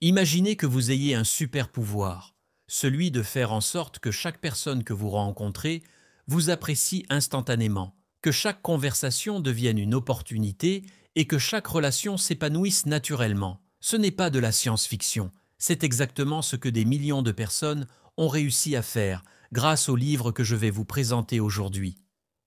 Imaginez que vous ayez un super pouvoir, celui de faire en sorte que chaque personne que vous rencontrez vous apprécie instantanément, que chaque conversation devienne une opportunité et que chaque relation s'épanouisse naturellement. Ce n'est pas de la science-fiction, c'est exactement ce que des millions de personnes ont réussi à faire grâce au livre que je vais vous présenter aujourd'hui.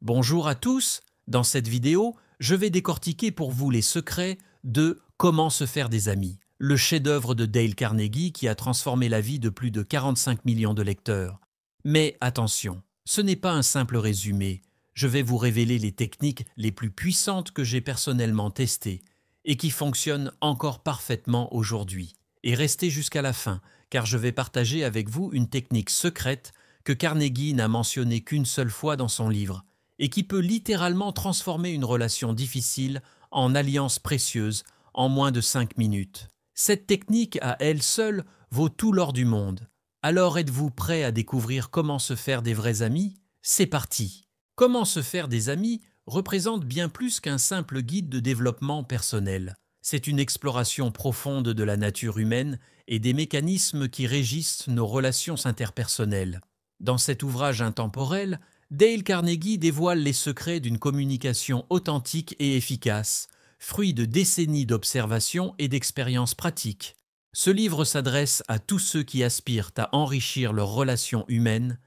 Bonjour à tous, dans cette vidéo, je vais décortiquer pour vous les secrets de Comment se faire des amis, le chef-d'œuvre de Dale Carnegie qui a transformé la vie de plus de 45 millions de lecteurs. Mais attention, ce n'est pas un simple résumé, je vais vous révéler les techniques les plus puissantes que j'ai personnellement testées et qui fonctionnent encore parfaitement aujourd'hui. Et restez jusqu'à la fin, car je vais partager avec vous une technique secrète que Carnegie n'a mentionnée qu'une seule fois dans son livre, et qui peut littéralement transformer une relation difficile en alliance précieuse en moins de 5 minutes. Cette technique à elle seule vaut tout l'or du monde. Alors êtes-vous prêt à découvrir comment se faire des vrais amis? C'est parti! Comment se faire des amis représente bien plus qu'un simple guide de développement personnel. C'est une exploration profonde de la nature humaine et des mécanismes qui régissent nos relations interpersonnelles. Dans cet ouvrage intemporel, Dale Carnegie dévoile les secrets d'une communication authentique et efficace, fruit de décennies d'observation et d'expériences pratiques. Ce livre s'adresse à tous ceux qui aspirent à enrichir leurs relations humaines,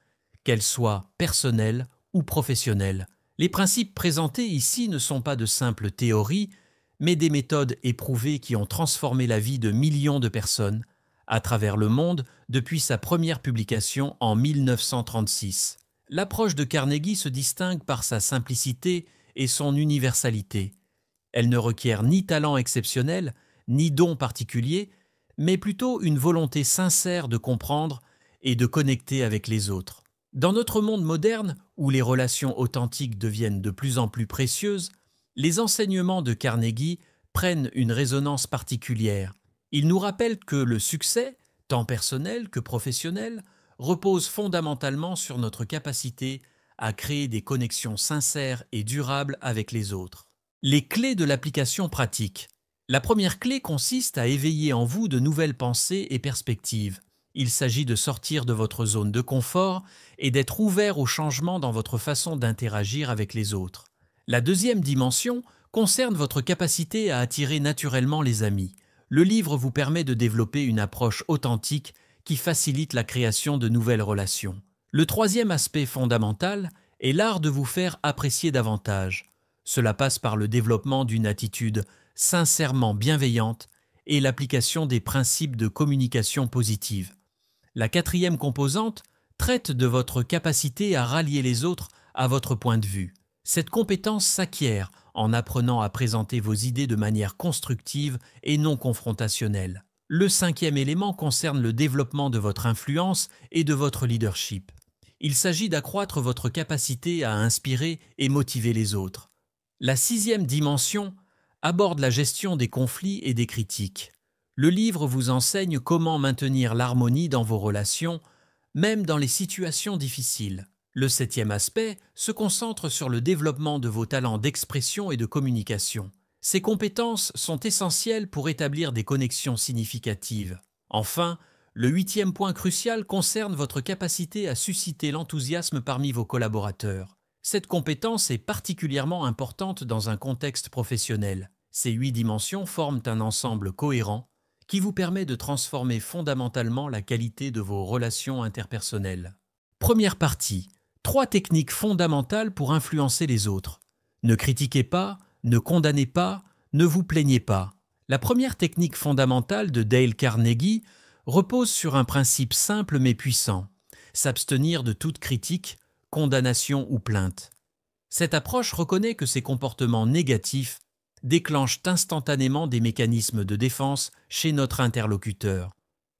qu'elles soient personnelles ou professionnelles. Les principes présentés ici ne sont pas de simples théories, mais des méthodes éprouvées qui ont transformé la vie de millions de personnes à travers le monde depuis sa première publication en 1936. L'approche de Carnegie se distingue par sa simplicité et son universalité. Elle ne requiert ni talent exceptionnel, ni don particulier, mais plutôt une volonté sincère de comprendre et de connecter avec les autres. Dans notre monde moderne, où les relations authentiques deviennent de plus en plus précieuses, les enseignements de Carnegie prennent une résonance particulière. Ils nous rappellent que le succès, tant personnel que professionnel, repose fondamentalement sur notre capacité à créer des connexions sincères et durables avec les autres. Les clés de l'application pratique. La première clé consiste à éveiller en vous de nouvelles pensées et perspectives. Il s'agit de sortir de votre zone de confort et d'être ouvert aux changements dans votre façon d'interagir avec les autres. La deuxième dimension concerne votre capacité à attirer naturellement les amis. Le livre vous permet de développer une approche authentique qui facilite la création de nouvelles relations. Le troisième aspect fondamental est l'art de vous faire apprécier davantage. Cela passe par le développement d'une attitude sincèrement bienveillante et l'application des principes de communication positive. La quatrième composante traite de votre capacité à rallier les autres à votre point de vue. Cette compétence s'acquiert en apprenant à présenter vos idées de manière constructive et non confrontationnelle. Le cinquième élément concerne le développement de votre influence et de votre leadership. Il s'agit d'accroître votre capacité à inspirer et motiver les autres. La sixième dimension aborde la gestion des conflits et des critiques. Le livre vous enseigne comment maintenir l'harmonie dans vos relations, même dans les situations difficiles. Le septième aspect se concentre sur le développement de vos talents d'expression et de communication. Ces compétences sont essentielles pour établir des connexions significatives. Enfin, le huitième point crucial concerne votre capacité à susciter l'enthousiasme parmi vos collaborateurs. Cette compétence est particulièrement importante dans un contexte professionnel. Ces 8 dimensions forment un ensemble cohérent qui vous permet de transformer fondamentalement la qualité de vos relations interpersonnelles. Première partie. 3 techniques fondamentales pour influencer les autres. Ne critiquez pas, ne condamnez pas, ne vous plaignez pas. La première technique fondamentale de Dale Carnegie repose sur un principe simple mais puissant: s'abstenir de toute critique, condamnation ou plainte. Cette approche reconnaît que ces comportements négatifs déclenchent instantanément des mécanismes de défense chez notre interlocuteur,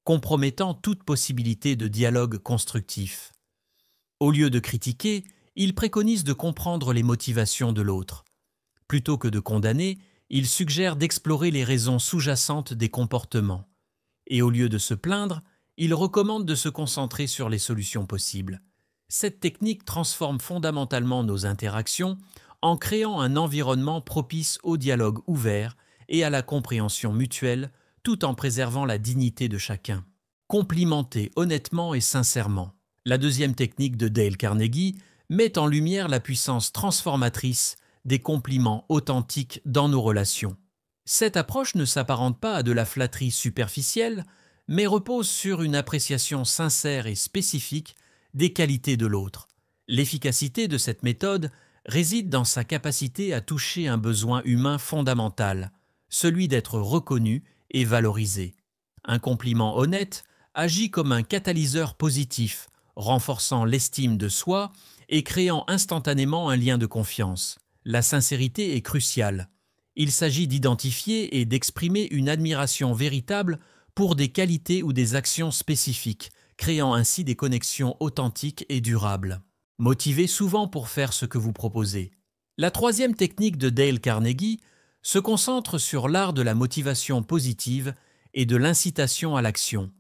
compromettant toute possibilité de dialogue constructif. Au lieu de critiquer, il préconise de comprendre les motivations de l'autre. Plutôt que de condamner, il suggère d'explorer les raisons sous-jacentes des comportements. Et au lieu de se plaindre, il recommande de se concentrer sur les solutions possibles. Cette technique transforme fondamentalement nos interactions en créant un environnement propice au dialogue ouvert et à la compréhension mutuelle, tout en préservant la dignité de chacun. Complimenter honnêtement et sincèrement. La deuxième technique de Dale Carnegie met en lumière la puissance transformatrice des compliments authentiques dans nos relations. Cette approche ne s'apparente pas à de la flatterie superficielle, mais repose sur une appréciation sincère et spécifique des qualités de l'autre. L'efficacité de cette méthode réside dans sa capacité à toucher un besoin humain fondamental, celui d'être reconnu et valorisé. Un compliment honnête agit comme un catalyseur positif, renforçant l'estime de soi et créant instantanément un lien de confiance. La sincérité est cruciale. Il s'agit d'identifier et d'exprimer une admiration véritable pour des qualités ou des actions spécifiques, créant ainsi des connexions authentiques et durables. Motivez souvent pour faire ce que vous proposez. La troisième technique de Dale Carnegie se concentre sur l'art de la motivation positive et de l'incitation à l'action.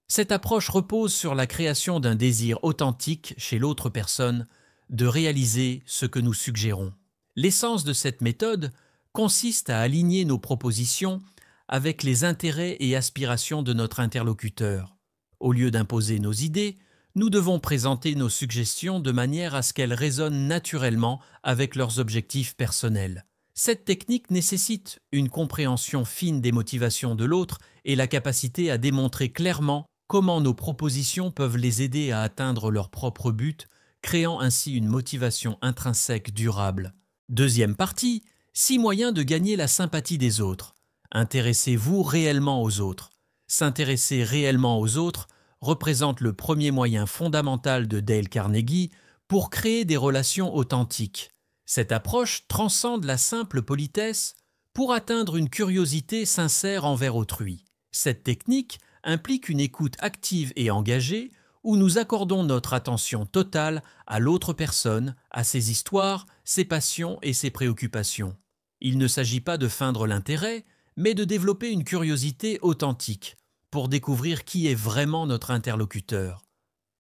Cette approche repose sur la création d'un désir authentique chez l'autre personne de réaliser ce que nous suggérons. L'essence de cette méthode consiste à aligner nos propositions avec les intérêts et aspirations de notre interlocuteur. Au lieu d'imposer nos idées, nous devons présenter nos suggestions de manière à ce qu'elles résonnent naturellement avec leurs objectifs personnels. Cette technique nécessite une compréhension fine des motivations de l'autre et la capacité à démontrer clairement comment nos propositions peuvent les aider à atteindre leur propre but, créant ainsi une motivation intrinsèque durable. Deuxième partie, 6 moyens de gagner la sympathie des autres. Intéressez-vous réellement aux autres. S'intéresser réellement aux autres représente le premier moyen fondamental de Dale Carnegie pour créer des relations authentiques. Cette approche transcende la simple politesse pour atteindre une curiosité sincère envers autrui. Cette technique implique une écoute active et engagée où nous accordons notre attention totale à l'autre personne, à ses histoires, ses passions et ses préoccupations. Il ne s'agit pas de feindre l'intérêt, mais de développer une curiosité authentique pour découvrir qui est vraiment notre interlocuteur.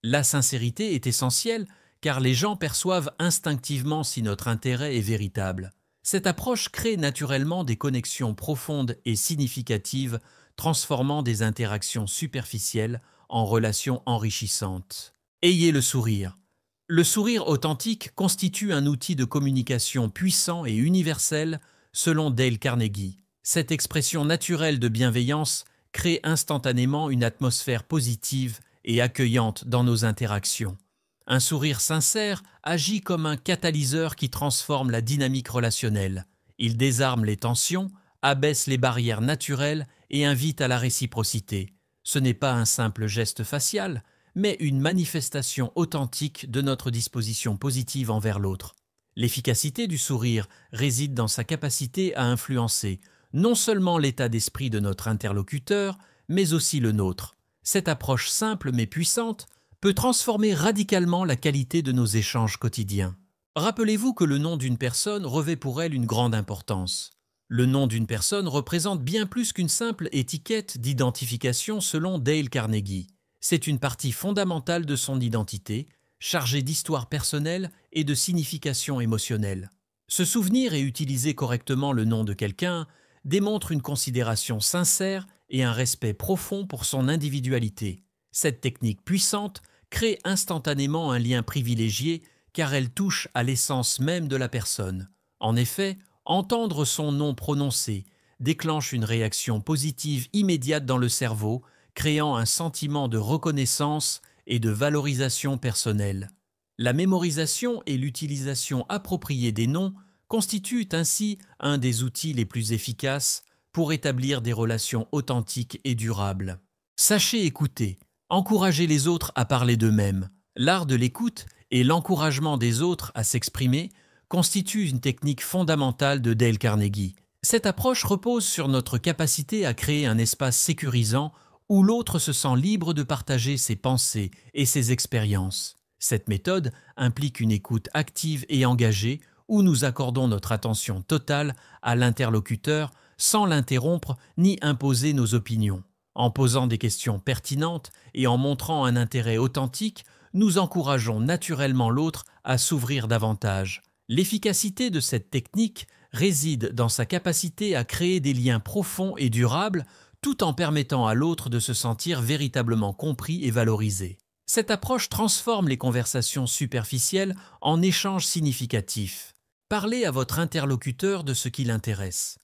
La sincérité est essentielle car les gens perçoivent instinctivement si notre intérêt est véritable. Cette approche crée naturellement des connexions profondes et significatives, transformant des interactions superficielles en relations enrichissantes. Ayez le sourire. Le sourire authentique constitue un outil de communication puissant et universel selon Dale Carnegie. Cette expression naturelle de bienveillance crée instantanément une atmosphère positive et accueillante dans nos interactions. Un sourire sincère agit comme un catalyseur qui transforme la dynamique relationnelle. Il désarme les tensions, abaisse les barrières naturelles et invite à la réciprocité. Ce n'est pas un simple geste facial, mais une manifestation authentique de notre disposition positive envers l'autre. L'efficacité du sourire réside dans sa capacité à influencer non seulement l'état d'esprit de notre interlocuteur, mais aussi le nôtre. Cette approche simple mais puissante peut transformer radicalement la qualité de nos échanges quotidiens. Rappelez-vous que le nom d'une personne revêt pour elle une grande importance. Le nom d'une personne représente bien plus qu'une simple étiquette d'identification selon Dale Carnegie. C'est une partie fondamentale de son identité, chargée d'histoire personnelle et de signification émotionnelle. Se souvenir et utiliser correctement le nom de quelqu'un démontre une considération sincère et un respect profond pour son individualité. Cette technique puissante crée instantanément un lien privilégié car elle touche à l'essence même de la personne. En effet, entendre son nom prononcé déclenche une réaction positive immédiate dans le cerveau, créant un sentiment de reconnaissance et de valorisation personnelle. La mémorisation et l'utilisation appropriée des noms constituent ainsi un des outils les plus efficaces pour établir des relations authentiques et durables. Sachez écouter. Encouragez les autres à parler d'eux-mêmes. L'art de l'écoute et l'encouragement des autres à s'exprimer constituent une technique fondamentale de Dale Carnegie. Cette approche repose sur notre capacité à créer un espace sécurisant où l'autre se sent libre de partager ses pensées et ses expériences. Cette méthode implique une écoute active et engagée où nous accordons notre attention totale à l'interlocuteur sans l'interrompre ni imposer nos opinions. En posant des questions pertinentes et en montrant un intérêt authentique, nous encourageons naturellement l'autre à s'ouvrir davantage. L'efficacité de cette technique réside dans sa capacité à créer des liens profonds et durables tout en permettant à l'autre de se sentir véritablement compris et valorisé. Cette approche transforme les conversations superficielles en échanges significatifs. Parlez à votre interlocuteur de ce qui l'intéresse.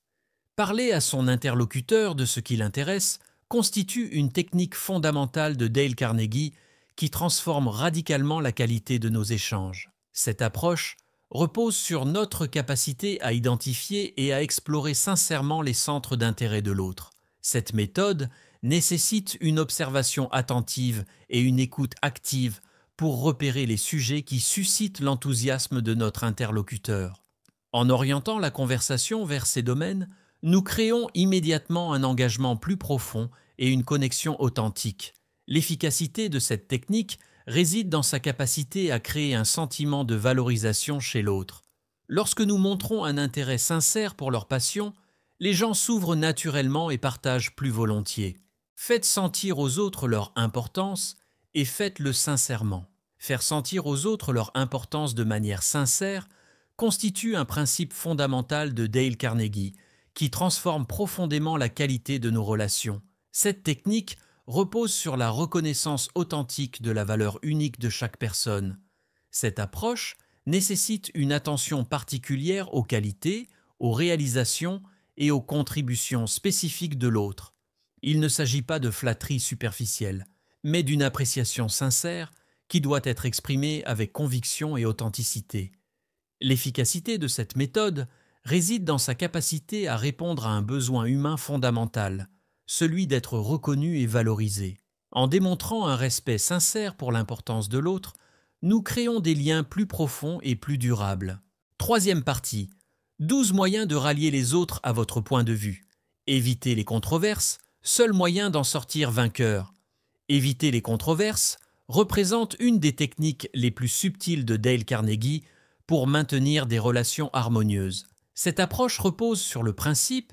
Parler à son interlocuteur de ce qui l'intéresse constitue une technique fondamentale de Dale Carnegie qui transforme radicalement la qualité de nos échanges. Cette approche repose sur notre capacité à identifier et à explorer sincèrement les centres d'intérêt de l'autre. Cette méthode nécessite une observation attentive et une écoute active pour repérer les sujets qui suscitent l'enthousiasme de notre interlocuteur. En orientant la conversation vers ces domaines, nous créons immédiatement un engagement plus profond et une connexion authentique. L'efficacité de cette technique réside dans sa capacité à créer un sentiment de valorisation chez l'autre. Lorsque nous montrons un intérêt sincère pour leur passion, les gens s'ouvrent naturellement et partagent plus volontiers. Faites sentir aux autres leur importance et faites-le sincèrement. Faire sentir aux autres leur importance de manière sincère constitue un principe fondamental de Dale Carnegie qui transforme profondément la qualité de nos relations. Cette technique repose sur la reconnaissance authentique de la valeur unique de chaque personne. Cette approche nécessite une attention particulière aux qualités, aux réalisations et aux contributions spécifiques de l'autre. Il ne s'agit pas de flatterie superficielle, mais d'une appréciation sincère qui doit être exprimée avec conviction et authenticité. L'efficacité de cette méthode réside dans sa capacité à répondre à un besoin humain fondamental, celui d'être reconnu et valorisé. En démontrant un respect sincère pour l'importance de l'autre, nous créons des liens plus profonds et plus durables. Troisième partie, 12 moyens de rallier les autres à votre point de vue. Évitez les controverses, seul moyen d'en sortir vainqueur. Éviter les controverses représente une des techniques les plus subtiles de Dale Carnegie pour maintenir des relations harmonieuses. Cette approche repose sur le principe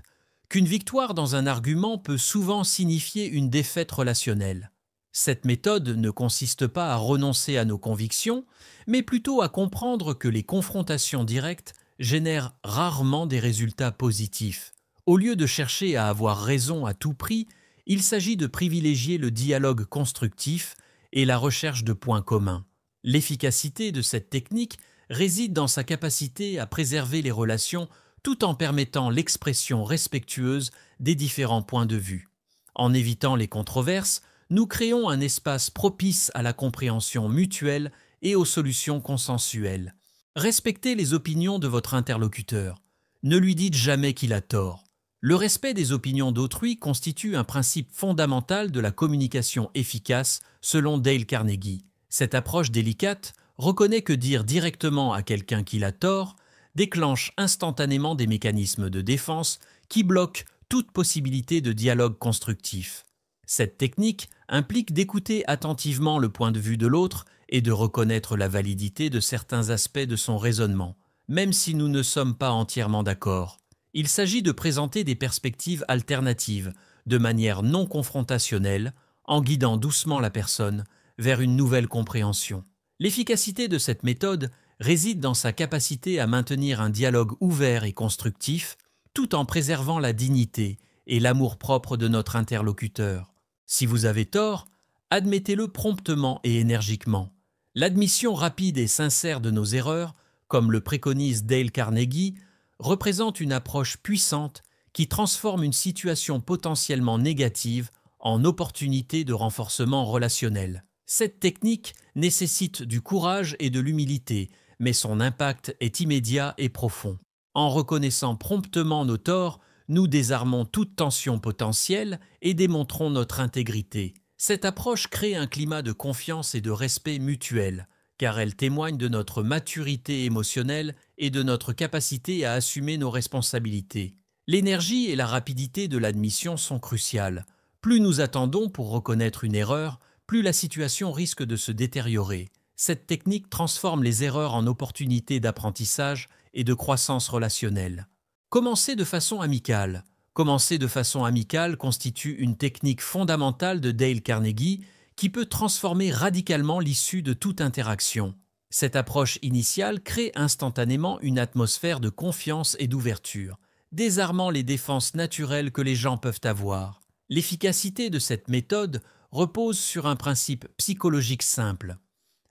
qu'une victoire dans un argument peut souvent signifier une défaite relationnelle. Cette méthode ne consiste pas à renoncer à nos convictions, mais plutôt à comprendre que les confrontations directes génèrent rarement des résultats positifs. Au lieu de chercher à avoir raison à tout prix, il s'agit de privilégier le dialogue constructif et la recherche de points communs. L'efficacité de cette technique réside dans sa capacité à préserver les relations tout en permettant l'expression respectueuse des différents points de vue. En évitant les controverses, nous créons un espace propice à la compréhension mutuelle et aux solutions consensuelles. Respectez les opinions de votre interlocuteur. Ne lui dites jamais qu'il a tort. Le respect des opinions d'autrui constitue un principe fondamental de la communication efficace selon Dale Carnegie. Cette approche délicate reconnaît que dire directement à quelqu'un qu'il a tort déclenche instantanément des mécanismes de défense qui bloquent toute possibilité de dialogue constructif. Cette technique implique d'écouter attentivement le point de vue de l'autre et de reconnaître la validité de certains aspects de son raisonnement, même si nous ne sommes pas entièrement d'accord. Il s'agit de présenter des perspectives alternatives, de manière non confrontationnelle, en guidant doucement la personne vers une nouvelle compréhension. L'efficacité de cette méthode réside dans sa capacité à maintenir un dialogue ouvert et constructif, tout en préservant la dignité et l'amour-propre de notre interlocuteur. Si vous avez tort, admettez-le promptement et énergiquement. L'admission rapide et sincère de nos erreurs, comme le préconise Dale Carnegie, représente une approche puissante qui transforme une situation potentiellement négative en opportunité de renforcement relationnel. Cette technique nécessite du courage et de l'humilité, mais son impact est immédiat et profond. En reconnaissant promptement nos torts, nous désarmons toute tension potentielle et démontrons notre intégrité. Cette approche crée un climat de confiance et de respect mutuel, car elle témoigne de notre maturité émotionnelle et de notre capacité à assumer nos responsabilités. L'énergie et la rapidité de l'admission sont cruciales. Plus nous attendons pour reconnaître une erreur, plus la situation risque de se détériorer. Cette technique transforme les erreurs en opportunités d'apprentissage et de croissance relationnelle. Commencer de façon amicale. Commencer de façon amicale constitue une technique fondamentale de Dale Carnegie qui peut transformer radicalement l'issue de toute interaction. Cette approche initiale crée instantanément une atmosphère de confiance et d'ouverture, désarmant les défenses naturelles que les gens peuvent avoir. L'efficacité de cette méthode repose sur un principe psychologique simple.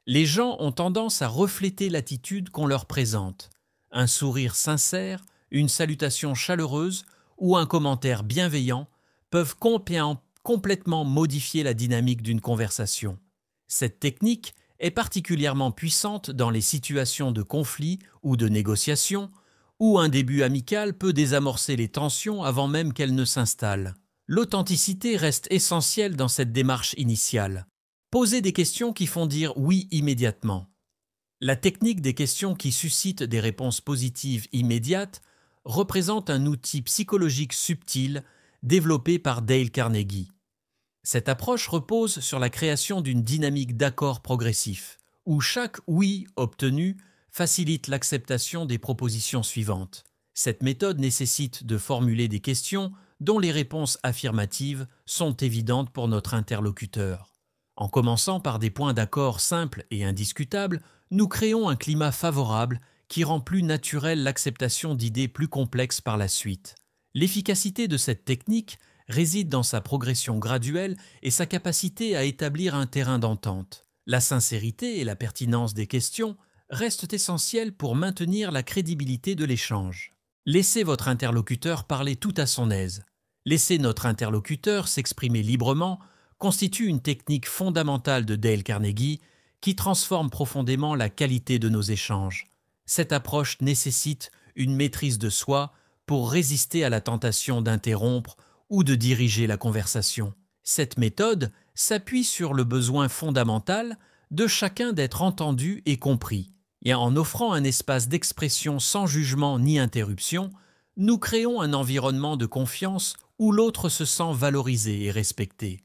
Les gens ont tendance à refléter l'attitude qu'on leur présente. Un sourire sincère, une salutation chaleureuse ou un commentaire bienveillant peuvent complètement modifier la dynamique d'une conversation. Cette technique est particulièrement puissante dans les situations de conflit ou de négociation, où un début amical peut désamorcer les tensions avant même qu'elles ne s'installent. L'authenticité reste essentielle dans cette démarche initiale. Posez des questions qui font dire oui immédiatement. La technique des questions qui suscitent des réponses positives immédiates représente un outil psychologique subtil développé par Dale Carnegie. Cette approche repose sur la création d'une dynamique d'accord progressif, où chaque oui obtenu facilite l'acceptation des propositions suivantes. Cette méthode nécessite de formuler des questions dont les réponses affirmatives sont évidentes pour notre interlocuteur. En commençant par des points d'accord simples et indiscutables, nous créons un climat favorable qui rend plus naturelle l'acceptation d'idées plus complexes par la suite. L'efficacité de cette technique réside dans sa progression graduelle et sa capacité à établir un terrain d'entente. La sincérité et la pertinence des questions restent essentielles pour maintenir la crédibilité de l'échange. Laissez votre interlocuteur parler tout à son aise. Laisser notre interlocuteur s'exprimer librement constitue une technique fondamentale de Dale Carnegie qui transforme profondément la qualité de nos échanges. Cette approche nécessite une maîtrise de soi pour résister à la tentation d'interrompre ou de diriger la conversation. Cette méthode s'appuie sur le besoin fondamental de chacun d'être entendu et compris. Et en offrant un espace d'expression sans jugement ni interruption, nous créons un environnement de confiance où l'autre se sent valorisé et respecté.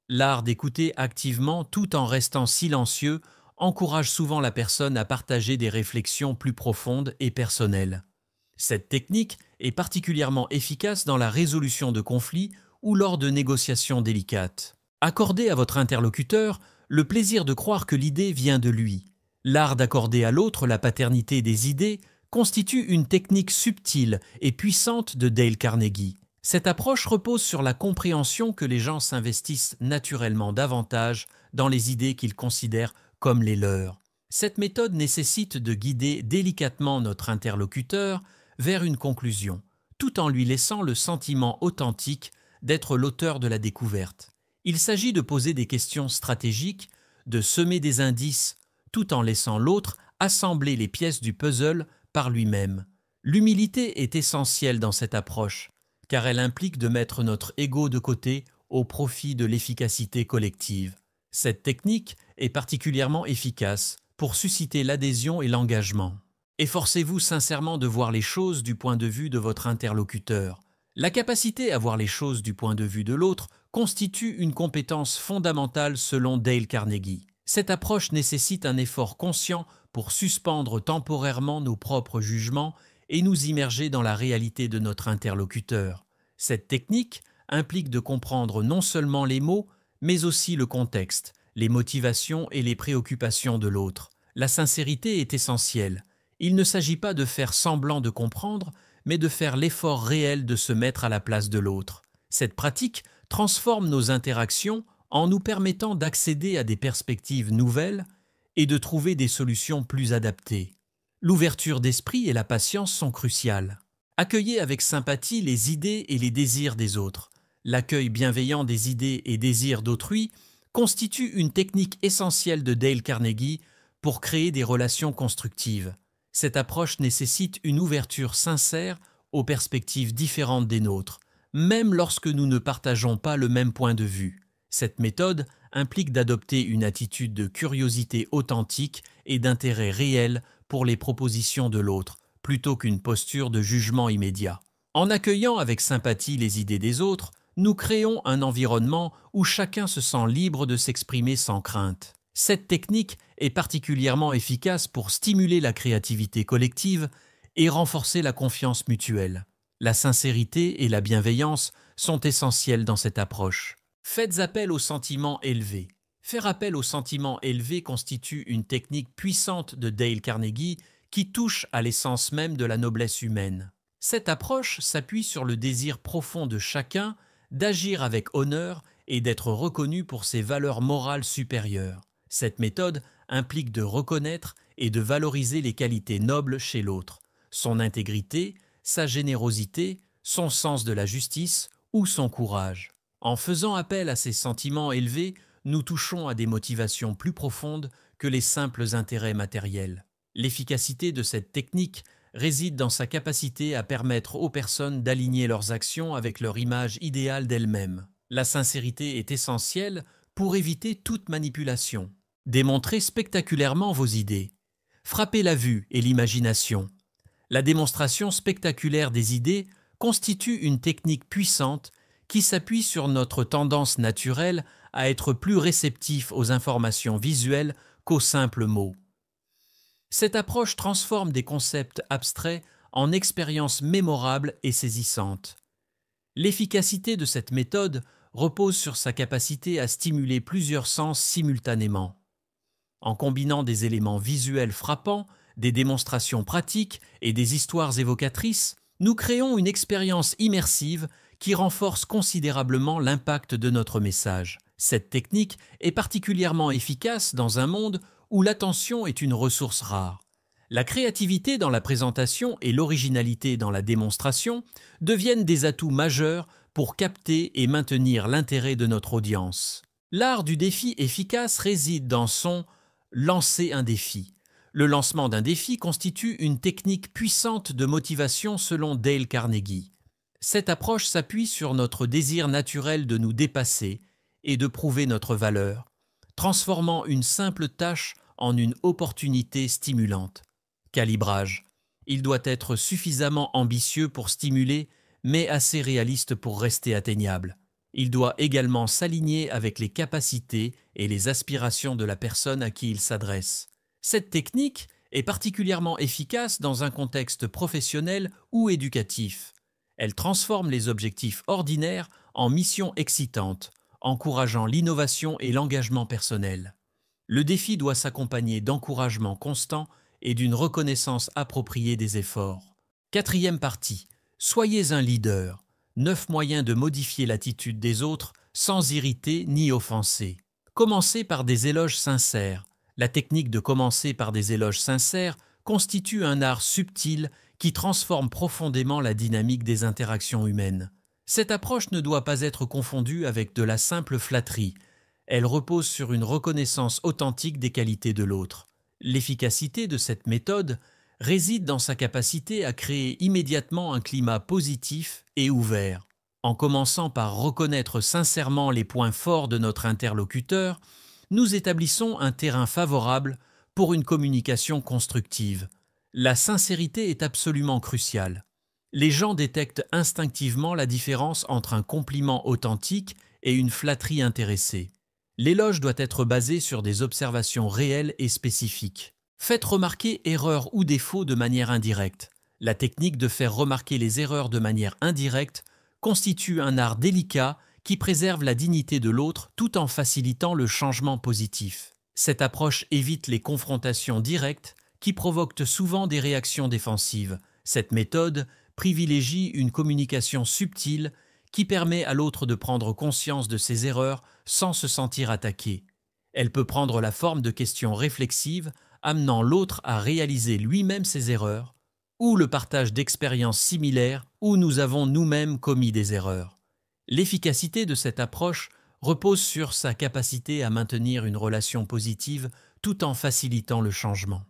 L'art d'écouter activement tout en restant silencieux encourage souvent la personne à partager des réflexions plus profondes et personnelles. Cette technique est particulièrement efficace dans la résolution de conflits ou lors de négociations délicates. Accordez à votre interlocuteur le plaisir de croire que l'idée vient de lui. L'art d'accorder à l'autre la paternité des idées constitue une technique subtile et puissante de Dale Carnegie. Cette approche repose sur la compréhension que les gens s'investissent naturellement davantage dans les idées qu'ils considèrent comme les leurs. Cette méthode nécessite de guider délicatement notre interlocuteur vers une conclusion, tout en lui laissant le sentiment authentique d'être l'auteur de la découverte. Il s'agit de poser des questions stratégiques, de semer des indices, tout en laissant l'autre assembler les pièces du puzzle par lui-même. L'humilité est essentielle dans cette approche, car elle implique de mettre notre ego de côté au profit de l'efficacité collective. Cette technique est particulièrement efficace pour susciter l'adhésion et l'engagement. Efforcez-vous sincèrement de voir les choses du point de vue de votre interlocuteur. La capacité à voir les choses du point de vue de l'autre constitue une compétence fondamentale selon Dale Carnegie. Cette approche nécessite un effort conscient pour suspendre temporairement nos propres jugements et nous immerger dans la réalité de notre interlocuteur. Cette technique implique de comprendre non seulement les mots, mais aussi le contexte, les motivations et les préoccupations de l'autre. La sincérité est essentielle. Il ne s'agit pas de faire semblant de comprendre, mais de faire l'effort réel de se mettre à la place de l'autre. Cette pratique transforme nos interactions en nous permettant d'accéder à des perspectives nouvelles et de trouver des solutions plus adaptées. L'ouverture d'esprit et la patience sont cruciales. Accueillez avec sympathie les idées et les désirs des autres. L'accueil bienveillant des idées et désirs d'autrui constitue une technique essentielle de Dale Carnegie pour créer des relations constructives. Cette approche nécessite une ouverture sincère aux perspectives différentes des nôtres, même lorsque nous ne partageons pas le même point de vue. Cette méthode implique d'adopter une attitude de curiosité authentique et d'intérêt réel pour les propositions de l'autre, plutôt qu'une posture de jugement immédiat. En accueillant avec sympathie les idées des autres, nous créons un environnement où chacun se sent libre de s'exprimer sans crainte. Cette technique est particulièrement efficace pour stimuler la créativité collective et renforcer la confiance mutuelle. La sincérité et la bienveillance sont essentielles dans cette approche. Faites appel aux sentiments élevés. Faire appel aux sentiments élevés constitue une technique puissante de Dale Carnegie qui touche à l'essence même de la noblesse humaine. Cette approche s'appuie sur le désir profond de chacun d'agir avec honneur et d'être reconnu pour ses valeurs morales supérieures. Cette méthode implique de reconnaître et de valoriser les qualités nobles chez l'autre, son intégrité, sa générosité, son sens de la justice ou son courage. En faisant appel à ces sentiments élevés, nous touchons à des motivations plus profondes que les simples intérêts matériels. L'efficacité de cette technique réside dans sa capacité à permettre aux personnes d'aligner leurs actions avec leur image idéale d'elles-mêmes. La sincérité est essentielle pour éviter toute manipulation. Démontrez spectaculairement vos idées. Frappez la vue et l'imagination. La démonstration spectaculaire des idées constitue une technique puissante qui s'appuie sur notre tendance naturelle à être plus réceptif aux informations visuelles qu'aux simples mots. Cette approche transforme des concepts abstraits en expériences mémorables et saisissantes. L'efficacité de cette méthode repose sur sa capacité à stimuler plusieurs sens simultanément. En combinant des éléments visuels frappants, des démonstrations pratiques et des histoires évocatrices, nous créons une expérience immersive qui renforce considérablement l'impact de notre message. Cette technique est particulièrement efficace dans un monde où l'attention est une ressource rare. La créativité dans la présentation et l'originalité dans la démonstration deviennent des atouts majeurs pour capter et maintenir l'intérêt de notre audience. L'art du défi efficace réside dans son « lancer un défi ». Le lancement d'un défi constitue une technique puissante de motivation selon Dale Carnegie. Cette approche s'appuie sur notre désir naturel de nous dépasser et de prouver notre valeur, transformant une simple tâche en une opportunité stimulante. Calibrage. Il doit être suffisamment ambitieux pour stimuler, mais assez réaliste pour rester atteignable. Il doit également s'aligner avec les capacités et les aspirations de la personne à qui il s'adresse. Cette technique est particulièrement efficace dans un contexte professionnel ou éducatif. Elle transforme les objectifs ordinaires en missions excitantes, encourageant l'innovation et l'engagement personnel. Le défi doit s'accompagner d'encouragement constant et d'une reconnaissance appropriée des efforts. Quatrième partie. Soyez un leader. 9 moyens de modifier l'attitude des autres sans irriter ni offenser. Commencez par des éloges sincères. La technique de commencer par des éloges sincères constitue un art subtil qui transforme profondément la dynamique des interactions humaines. Cette approche ne doit pas être confondue avec de la simple flatterie. Elle repose sur une reconnaissance authentique des qualités de l'autre. L'efficacité de cette méthode réside dans sa capacité à créer immédiatement un climat positif et ouvert. En commençant par reconnaître sincèrement les points forts de notre interlocuteur, nous établissons un terrain favorable pour une communication constructive. La sincérité est absolument cruciale. Les gens détectent instinctivement la différence entre un compliment authentique et une flatterie intéressée. L'éloge doit être basé sur des observations réelles et spécifiques. Faites remarquer erreurs ou défauts de manière indirecte. La technique de faire remarquer les erreurs de manière indirecte constitue un art délicat qui préserve la dignité de l'autre tout en facilitant le changement positif. Cette approche évite les confrontations directes qui provoquent souvent des réactions défensives. Cette méthode privilégie une communication subtile qui permet à l'autre de prendre conscience de ses erreurs sans se sentir attaqué. Elle peut prendre la forme de questions réflexives, amenant l'autre à réaliser lui-même ses erreurs, ou le partage d'expériences similaires où nous avons nous-mêmes commis des erreurs. L'efficacité de cette approche repose sur sa capacité à maintenir une relation positive tout en facilitant le changement.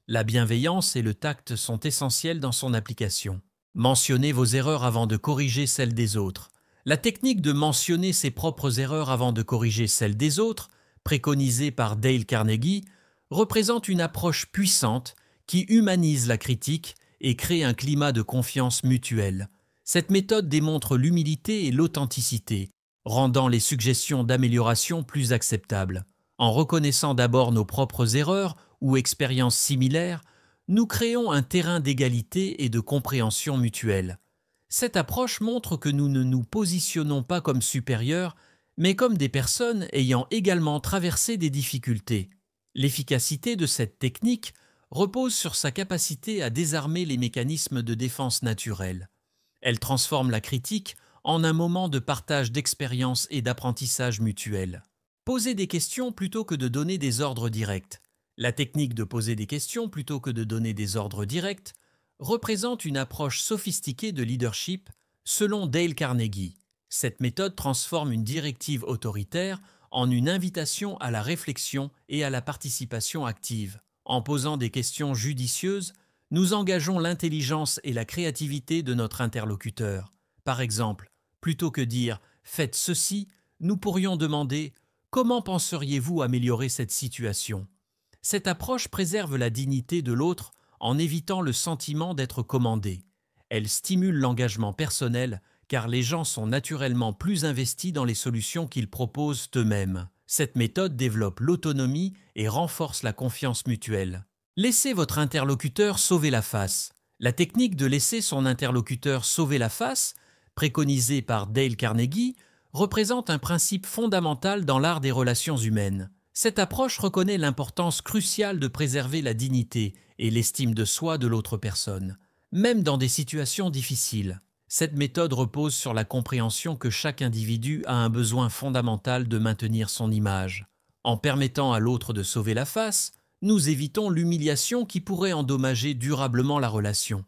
La bienveillance et le tact sont essentiels dans son application. Mentionnez vos erreurs avant de corriger celles des autres. La technique de mentionner ses propres erreurs avant de corriger celles des autres, préconisée par Dale Carnegie, représente une approche puissante qui humanise la critique et crée un climat de confiance mutuelle. Cette méthode démontre l'humilité et l'authenticité, rendant les suggestions d'amélioration plus acceptables. En reconnaissant d'abord nos propres erreurs ou expériences similaires, nous créons un terrain d'égalité et de compréhension mutuelle. Cette approche montre que nous ne nous positionnons pas comme supérieurs, mais comme des personnes ayant également traversé des difficultés. L'efficacité de cette technique repose sur sa capacité à désarmer les mécanismes de défense naturels. Elle transforme la critique en un moment de partage d'expériences et d'apprentissage mutuel. Posez des questions plutôt que de donner des ordres directs. La technique de poser des questions plutôt que de donner des ordres directs représente une approche sophistiquée de leadership selon Dale Carnegie. Cette méthode transforme une directive autoritaire en une invitation à la réflexion et à la participation active. En posant des questions judicieuses, nous engageons l'intelligence et la créativité de notre interlocuteur. Par exemple, plutôt que dire « faites ceci », nous pourrions demander « comment penseriez-vous améliorer cette situation ?» Cette approche préserve la dignité de l'autre en évitant le sentiment d'être commandé. Elle stimule l'engagement personnel car les gens sont naturellement plus investis dans les solutions qu'ils proposent eux-mêmes. Cette méthode développe l'autonomie et renforce la confiance mutuelle. Laissez votre interlocuteur sauver la face. La technique de laisser son interlocuteur sauver la face, préconisée par Dale Carnegie, représente un principe fondamental dans l'art des relations humaines. Cette approche reconnaît l'importance cruciale de préserver la dignité et l'estime de soi de l'autre personne, même dans des situations difficiles. Cette méthode repose sur la compréhension que chaque individu a un besoin fondamental de maintenir son image. En permettant à l'autre de sauver la face, nous évitons l'humiliation qui pourrait endommager durablement la relation.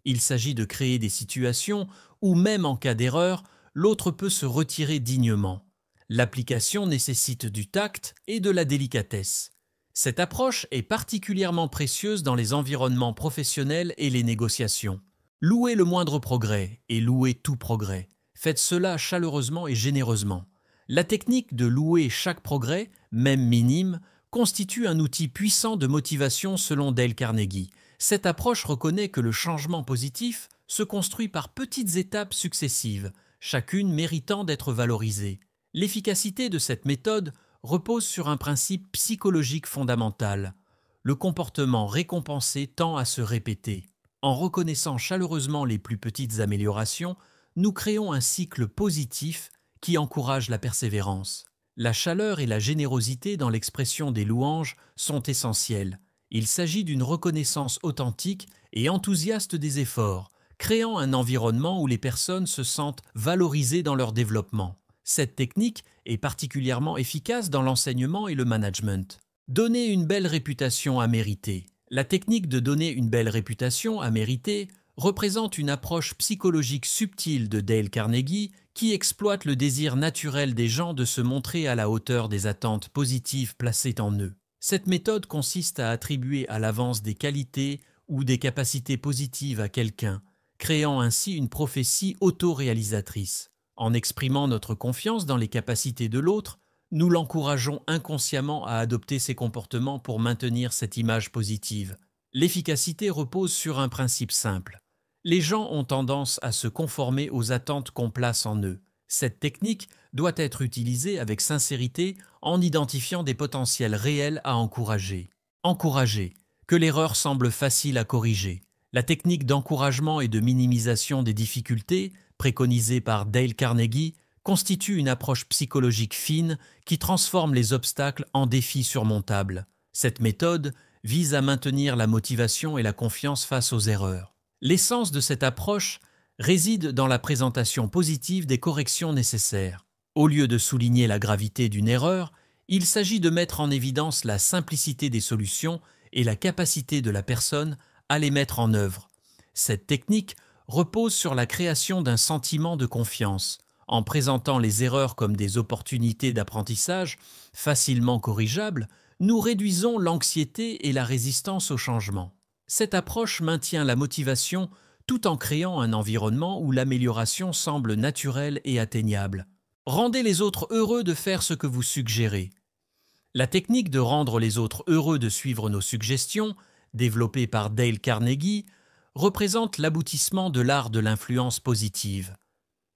Il s'agit de créer des situations où, même en cas d'erreur, l'autre peut se retirer dignement. L'application nécessite du tact et de la délicatesse. Cette approche est particulièrement précieuse dans les environnements professionnels et les négociations. Louez le moindre progrès et louez tout progrès. Faites cela chaleureusement et généreusement. La technique de louer chaque progrès, même minime, constitue un outil puissant de motivation selon Dale Carnegie. Cette approche reconnaît que le changement positif se construit par petites étapes successives, chacune méritant d'être valorisée. L'efficacité de cette méthode repose sur un principe psychologique fondamental. Le comportement récompensé tend à se répéter. En reconnaissant chaleureusement les plus petites améliorations, nous créons un cycle positif qui encourage la persévérance. La chaleur et la générosité dans l'expression des louanges sont essentielles. Il s'agit d'une reconnaissance authentique et enthousiaste des efforts, créant un environnement où les personnes se sentent valorisées dans leur développement. Cette technique est particulièrement efficace dans l'enseignement et le management. Donner une belle réputation à mériter. La technique de donner une belle réputation à mériter représente une approche psychologique subtile de Dale Carnegie qui exploite le désir naturel des gens de se montrer à la hauteur des attentes positives placées en eux. Cette méthode consiste à attribuer à l'avance des qualités ou des capacités positives à quelqu'un, créant ainsi une prophétie autoréalisatrice. En exprimant notre confiance dans les capacités de l'autre, nous l'encourageons inconsciemment à adopter ces comportements pour maintenir cette image positive. L'efficacité repose sur un principe simple. Les gens ont tendance à se conformer aux attentes qu'on place en eux. Cette technique doit être utilisée avec sincérité en identifiant des potentiels réels à encourager. Encourager, que l'erreur semble facile à corriger. La technique d'encouragement et de minimisation des difficultés, préconisée par Dale Carnegie, constitue une approche psychologique fine qui transforme les obstacles en défis surmontables. Cette méthode vise à maintenir la motivation et la confiance face aux erreurs. L'essence de cette approche réside dans la présentation positive des corrections nécessaires. Au lieu de souligner la gravité d'une erreur, il s'agit de mettre en évidence la simplicité des solutions et la capacité de la personne à les mettre en œuvre. Cette technique repose sur la création d'un sentiment de confiance. En présentant les erreurs comme des opportunités d'apprentissage facilement corrigeables, nous réduisons l'anxiété et la résistance au changement. Cette approche maintient la motivation tout en créant un environnement où l'amélioration semble naturelle et atteignable. Rendez les autres heureux de faire ce que vous suggérez. La technique de rendre les autres heureux de suivre nos suggestions, développée par Dale Carnegie, représente l'aboutissement de l'art de l'influence positive.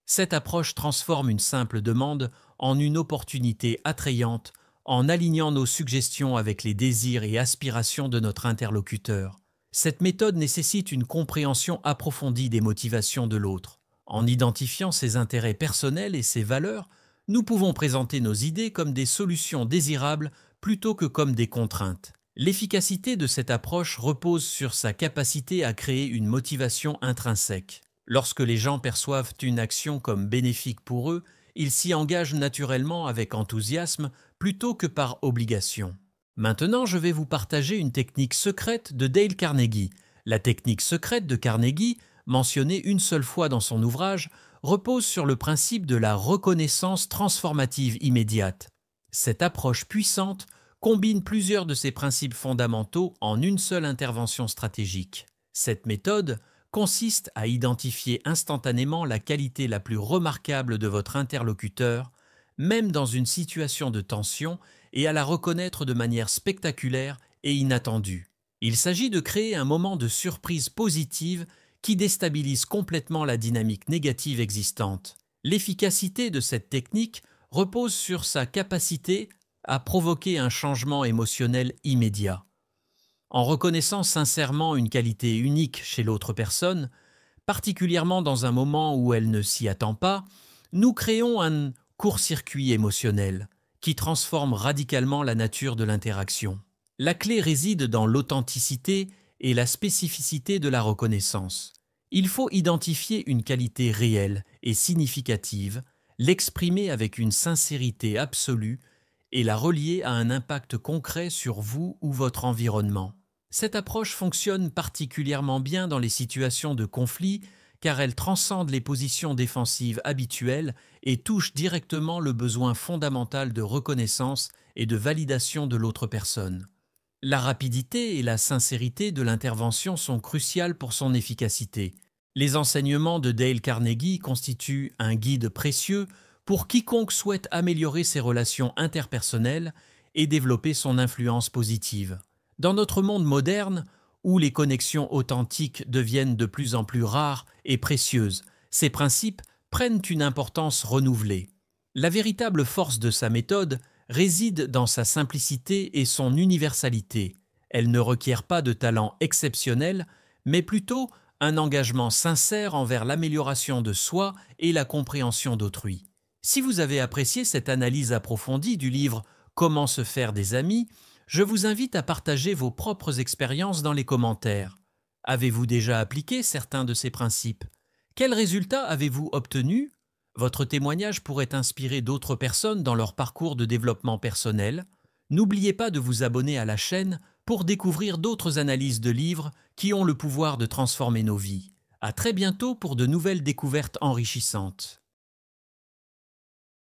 Cette approche transforme une simple demande en une opportunité attrayante en alignant nos suggestions avec les désirs et aspirations de notre interlocuteur. Cette méthode nécessite une compréhension approfondie des motivations de l'autre. En identifiant ses intérêts personnels et ses valeurs, nous pouvons présenter nos idées comme des solutions désirables plutôt que comme des contraintes. L'efficacité de cette approche repose sur sa capacité à créer une motivation intrinsèque. Lorsque les gens perçoivent une action comme bénéfique pour eux, ils s'y engagent naturellement avec enthousiasme plutôt que par obligation. Maintenant, je vais vous partager une technique secrète de Dale Carnegie. La technique secrète de Carnegie, mentionnée une seule fois dans son ouvrage, repose sur le principe de la reconnaissance transformative immédiate. Cette approche puissante combine plusieurs de ces principes fondamentaux en une seule intervention stratégique. Cette méthode consiste à identifier instantanément la qualité la plus remarquable de votre interlocuteur, même dans une situation de tension, et à la reconnaître de manière spectaculaire et inattendue. Il s'agit de créer un moment de surprise positive qui déstabilise complètement la dynamique négative existante. L'efficacité de cette technique repose sur sa capacité à provoquer un changement émotionnel immédiat. En reconnaissant sincèrement une qualité unique chez l'autre personne, particulièrement dans un moment où elle ne s'y attend pas, nous créons un court-circuit émotionnel qui transforme radicalement la nature de l'interaction. La clé réside dans l'authenticité et la spécificité de la reconnaissance. Il faut identifier une qualité réelle et significative, l'exprimer avec une sincérité absolue et la relier à un impact concret sur vous ou votre environnement. Cette approche fonctionne particulièrement bien dans les situations de conflit car elle transcende les positions défensives habituelles et touche directement le besoin fondamental de reconnaissance et de validation de l'autre personne. La rapidité et la sincérité de l'intervention sont cruciales pour son efficacité. Les enseignements de Dale Carnegie constituent un guide précieux pour quiconque souhaite améliorer ses relations interpersonnelles et développer son influence positive. Dans notre monde moderne, où les connexions authentiques deviennent de plus en plus rares et précieuses, ces principes prennent une importance renouvelée. La véritable force de sa méthode réside dans sa simplicité et son universalité. Elle ne requiert pas de talent exceptionnel, mais plutôt un engagement sincère envers l'amélioration de soi et la compréhension d'autrui. Si vous avez apprécié cette analyse approfondie du livre « Comment se faire des amis », je vous invite à partager vos propres expériences dans les commentaires. Avez-vous déjà appliqué certains de ces principes? Quels résultats avez-vous obtenus? Votre témoignage pourrait inspirer d'autres personnes dans leur parcours de développement personnel. N'oubliez pas de vous abonner à la chaîne pour découvrir d'autres analyses de livres qui ont le pouvoir de transformer nos vies. À très bientôt pour de nouvelles découvertes enrichissantes.